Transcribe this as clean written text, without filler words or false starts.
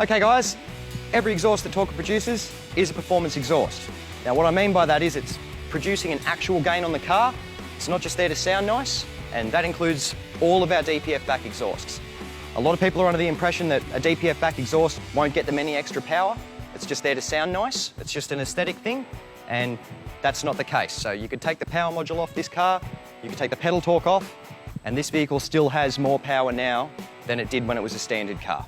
Okay guys, every exhaust that Torqit produces is a performance exhaust. Now what I mean by that is it's producing an actual gain on the car. It's not just there to sound nice, and that includes all of our DPF back exhausts. A lot of people are under the impression that a DPF back exhaust won't get them any extra power. It's just there to sound nice. It's just an aesthetic thing, and that's not the case. So you could take the power module off this car, you could take the pedal torque off, and this vehicle still has more power now than it did when it was a standard car.